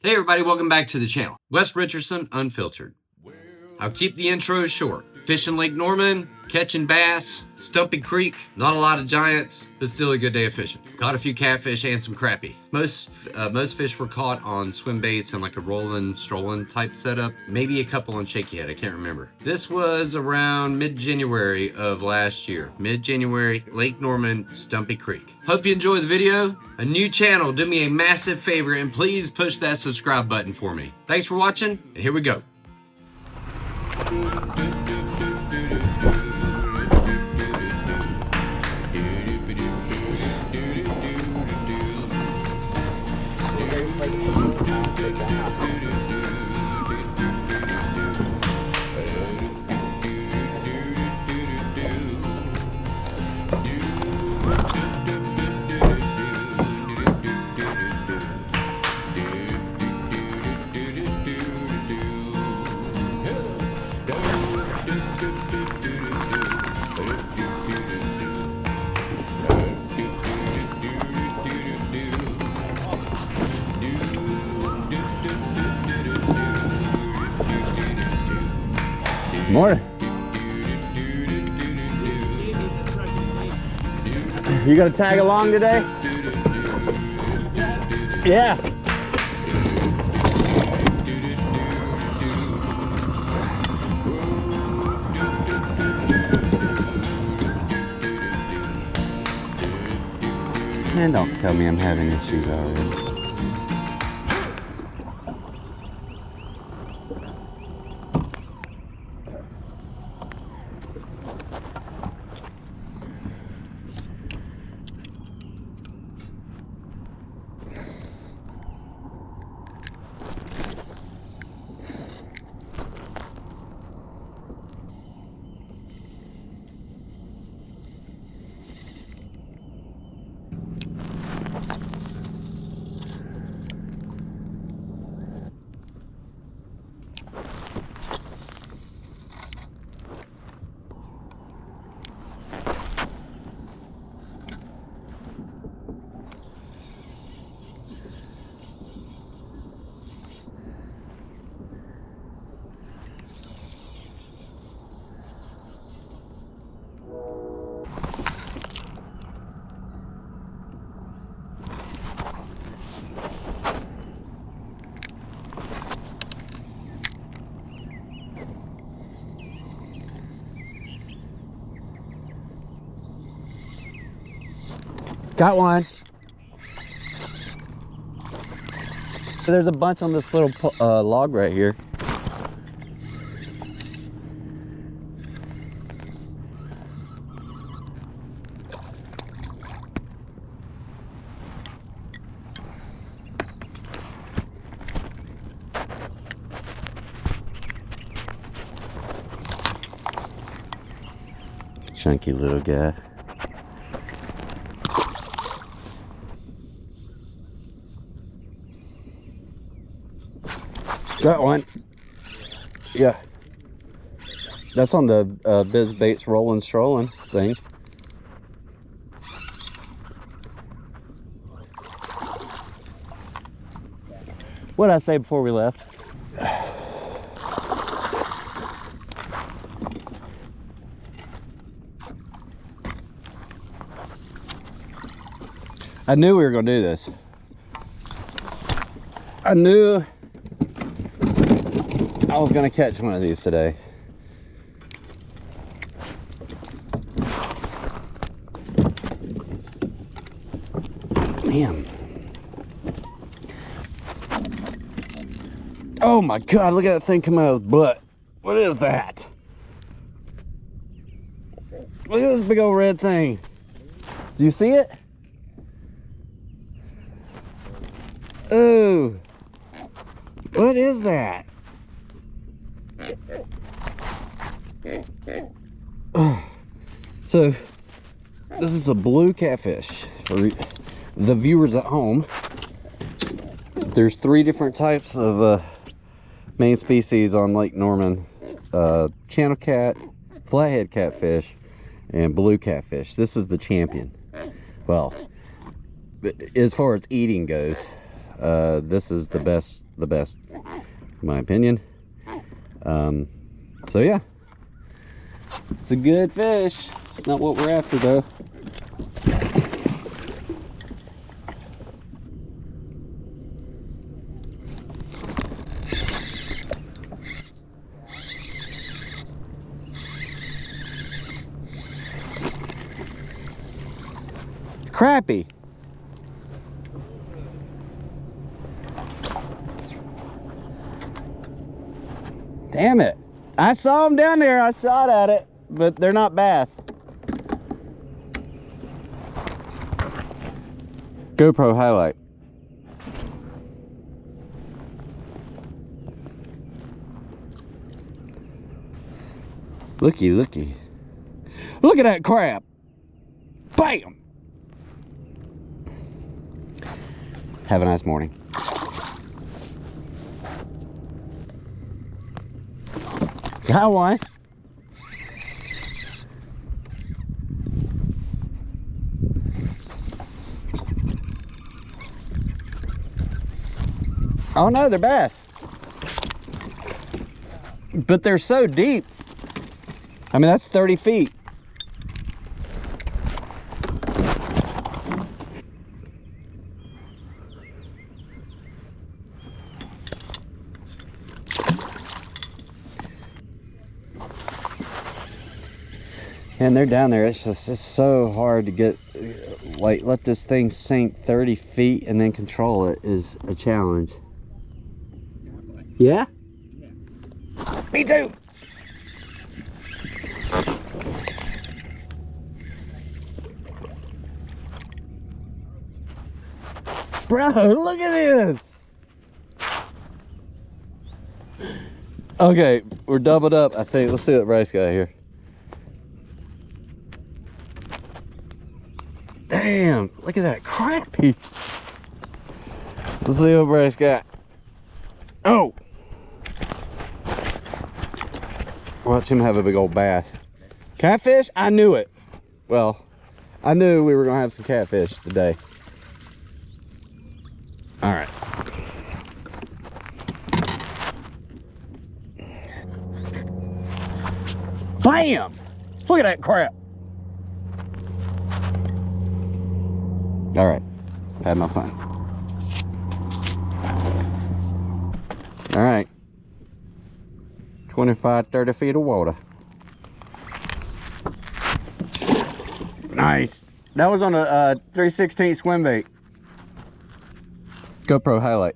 Hey everybody, welcome back to the channel. Wes Richardson, Unfiltered. I'll keep the intros short. Fishing Lake Norman, catching bass, Stumpy Creek, not a lot of giants, but still a good day of fishing. Caught a few catfish and some crappie. Most fish were caught on swim baits and like a rolling, strolling type setup. Maybe a couple on shaky head, I can't remember. This was around mid-January of last year. Mid-January, Lake Norman, Stumpy Creek. Hope you enjoy the video. A new channel, do me a massive favor and please push that subscribe button for me. Thanks for watching, and here we go. Morning. You gonna tag along today? Yeah. Man, don't tell me I'm having issues already. Got one. There's a bunch on this little log right here. Chunky little guy. Got one. Yeah. That's on the Biz Baits rolling strolling thing. What did I say before we left? I knew we were going to do this. I knew I was gonna catch one of these today. Man. Oh my God, look at that thing coming out of his butt. What is that? Look at this big old red thing. Do you see it? Ooh. What is that? So this is a blue catfish for the viewers at home. There's 3 different types of main species on Lake Norman: channel cat, flathead catfish, and blue catfish. This is the champion. Well, as far as eating goes, This is the best, in my opinion. So yeah, it's a good fish. It's not what we're after though. Crappie. Damn it. I saw them down there. I shot at it, but they're not bass. GoPro highlight. Looky, looky. Look at that crab. Bam. Have a nice morning. Got one. Oh no, they're bass. But they're so deep. I mean, that's 30 feet. And they're down there. It's so hard to get, like, let this thing sink 30 feet and then control it is a challenge. Yeah? Me too. Bro, look at this. Okay, we're doubled up, I think. Let's see what Bryce got here. Damn, look at that crappie. Let's see what Bryce got. Oh! Watch him have a big old bass. Catfish? I knew it. Well, I knew we were gonna have some catfish today. All right. Bam! Look at that crap. All right, I've had my fun. All right, 25, 30 feet of water. Nice. That was on a 3/16 swim bait. GoPro highlight.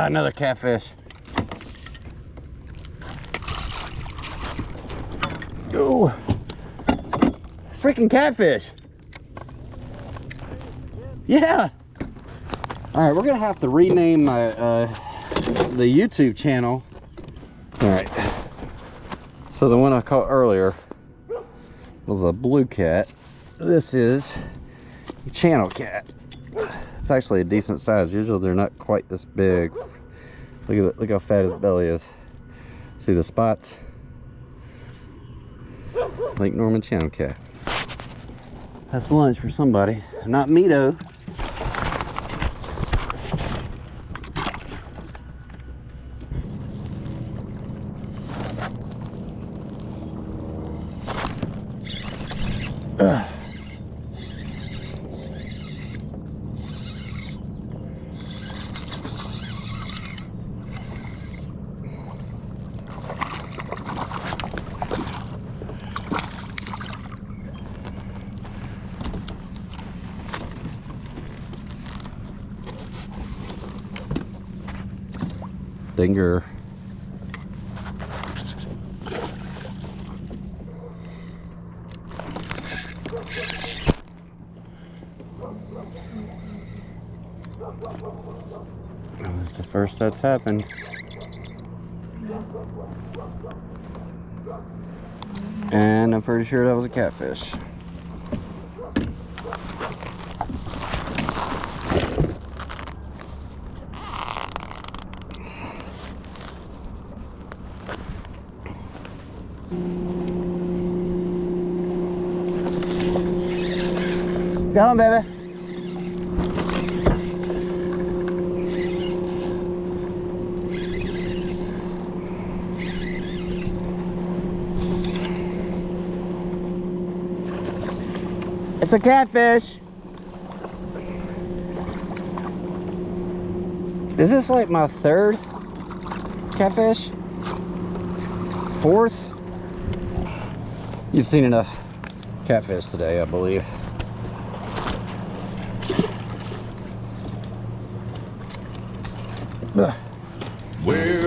Another catfish. Ooh, freaking catfish. Yeah. All right, we're gonna have to rename my the YouTube channel. All right. So the one I caught earlier was a blue cat. This is a channel cat. It's actually a decent size. Usually they're not quite this big. Look at it, look how fat his belly is. See the spots? Lake Norman channel cat. That's lunch for somebody. Not me though. Ugh. Dinger. the first that's happened. And I'm pretty sure that was a catfish. Go on, baby. It's a catfish. Is this like my third catfish? Fourth? You've seen enough catfish today, I believe. Where